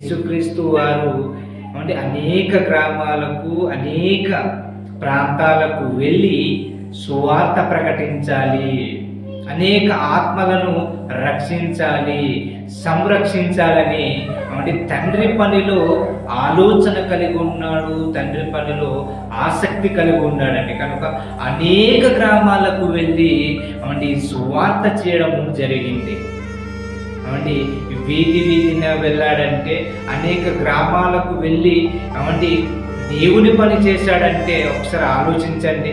యేసుక్రీస్తు వారు అనేక గ్రామాలకు అనేక ప్రాంతాలకు వెళ్ళి సువార్త ప్రకటించాలి, అనేక ఆత్మలను రక్షించాలి, సంరక్షించాలని తండ్రి పనిలో ఆలోచన కలిగి ఉన్నాడు, తండ్రి పనిలో ఆసక్తి కలిగి ఉన్నాడండి. కనుక అనేక గ్రామాలకు వెళ్ళి సువార్త చేయడం జరిగింది. వీధి వీధిన వెళ్ళాడంటే, అనేక గ్రామాలకు వెళ్ళి దేవుని పని చేశాడంటే ఒకసారి ఆలోచించండి.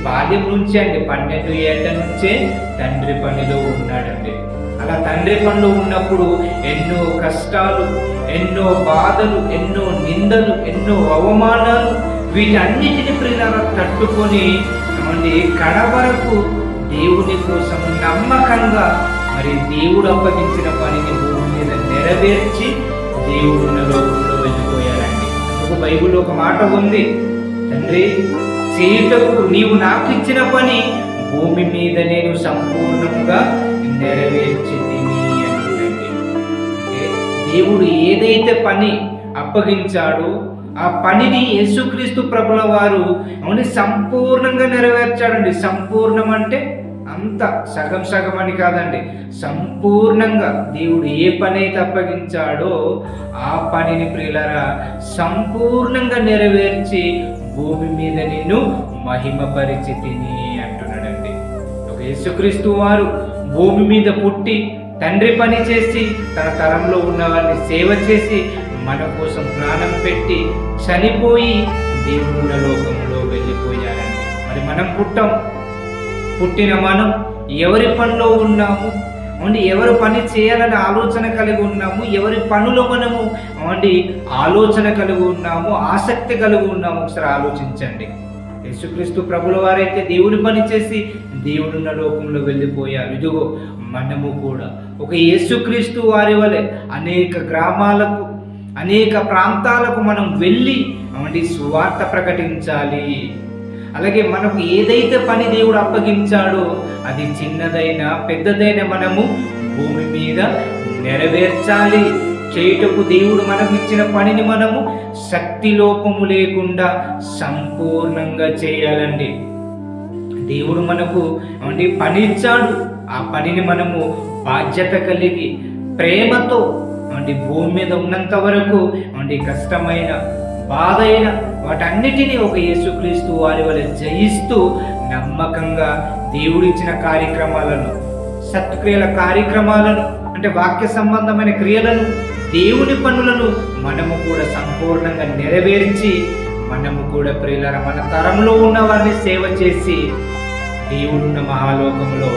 బాల్యం నుంచి 12 ఏళ్ల నుంచే తండ్రి పనిలో ఉన్నాడండి. అలా తండ్రి పనిలో ఉన్నప్పుడు ఎన్నో కష్టాలు, ఎన్నో బాధలు, ఎన్నో నిందలు, ఎన్నో అవమానాలు, వీటన్నిటిని ప్రియులారా తట్టుకొని కడ వరకు దేవుని కోసం నమ్మకంగా దేవుడు అప్పగించిన పనిని భూమి మీద నెరవేర్చి దేవుడు లోకంలో వెళ్ళిపోయారండి. ఒక బైబిల్లో ఒక మాట ఉంది, తండ్రి చేయుటకు నీవు నాకు ఇచ్చిన పని భూమి మీద నేను సంపూర్ణంగా నెరవేర్చి తిని అంటే దేవుడు ఏదైతే పని అప్పగించాడో ఆ పనిని యేసుక్రీస్తు ప్రభుల వారు సంపూర్ణంగా నెరవేర్చాడండి. సంపూర్ణం అంటే అంత సగం సగం అని కాదండి, సంపూర్ణంగా దేవుడు ఏ పని అయితే అప్పగించాడో ఆ పనిని ప్రియులారా సంపూర్ణంగా నెరవేర్చి భూమి మీద నిన్ను మహిమపరిచి తిని అంటున్నాడండి. ఒక యేసుక్రీస్తు వారు భూమి మీద పుట్టి తండ్రి పని చేసి తన తరంలో ఉన్న వారిని సేవ చేసి మన కోసం ప్రాణం పెట్టి చనిపోయి దేవుడున్న లోకంలో వెళ్ళిపోయారండి. మనం పుట్టిన మనం ఎవరి పనిలో ఉన్నాము, ఎవరి పని చేయాలని ఆలోచన కలిగి ఉన్నాము, ఎవరి పనులో మనము ఆలోచన కలిగి ఉన్నాము, ఆసక్తి కలిగి ఉన్నాము, ఒకసారి ఆలోచించండి. యేసుక్రీస్తు ప్రభుల వారైతే దేవుడి పని చేసి దేవుడున్న లోకంలో వెళ్ళిపోయారు. ఇదిగో మనము కూడా ఒక యేసుక్రీస్తు వారి వలె అనేక గ్రామాలకు, అనేక ప్రాంతాలకు మనం వెళ్ళి సువార్త ప్రకటించాలి. అలాగే మనకు ఏదైతే పని దేవుడు అప్పగించాడో అది చిన్నదైనా పెద్దదైనా మనము భూమి మీద నెరవేర్చాలి. చేయుటకు దేవుడు మనకు ఇచ్చిన పనిని మనము శక్తి లోపము లేకుండా సంపూర్ణంగా చేయాలండి. దేవుడు మనకు పని ఇచ్చాడు, ఆ పనిని మనము బాధ్యత కలిగి ప్రేమతో భూమి మీద ఉన్నంత వరకు కష్టమైన బాధ అయిన వాటన్నిటినీ ఒక యేసుక్రీస్తు వారి వల్ల జయిస్తూ నమ్మకంగా దేవుడిచ్చిన కార్యక్రమాలను, సత్క్రియల కార్యక్రమాలను, వాక్య సంబంధమైన క్రియలను, దేవుని పనులను మనము కూడా సంపూర్ణంగా నెరవేర్చి మనము కూడా ప్రియులారా మన తరంలో ఉన్న వారిని సేవ చేసి దేవుడున్న మహాలోకంలో